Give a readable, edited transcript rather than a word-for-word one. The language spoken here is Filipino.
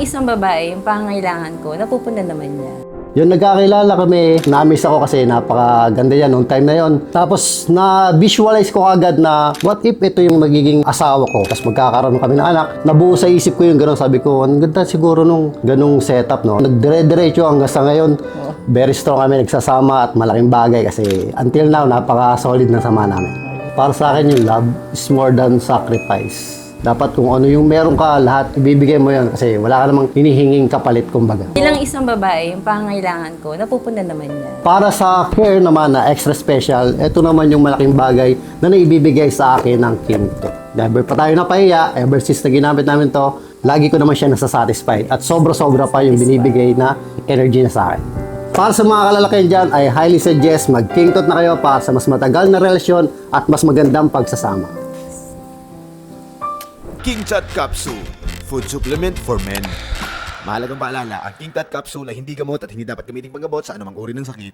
isang babae, yung pangangailangan ko, napupunan naman niya. Yung nagkakilala kami, na-miss ako kasi napakaganda yan nung time na yon. Tapos na-visualize ko agad na what if ito yung magiging asawa ko. Tapos magkakaroon kami ng anak. Nabuo sa isip ko yung gano'n. Sabi ko, ang ganda siguro nung ganung setup, no? Nagdire-diretso hanggang sa ngayon. Very strong kami nagsasama at malaking bagay kasi until now, napaka-solid ng sama namin. Para sa akin yung love is more than sacrifice. Dapat kung ano yung meron ka, lahat ibibigay mo yan kasi wala ka namang hinihinging kapalit kumbaga. Bilang isang babae, yung pangangailangan ko, napupunan naman niya. Para sa care naman na extra special, ito naman yung malaking bagay na naibibigay sa akin ng Kinto. Never pa tayo napahiya, ever since na ginamit namin to, lagi ko naman siya nasasatisfied at sobra-sobra pa yung binibigay na energy na sa akin. Para sa mga kalalakihan dyan, I highly suggest mag-Kingtot na kayo para sa mas matagal na relasyon at mas magandang pagsasama. King Tut Capsule, food supplement for men. Mahalagang paalala, ang King Tut Capsule ay hindi gamot at hindi dapat gamitin panggamot sa anumang uri ng sakit.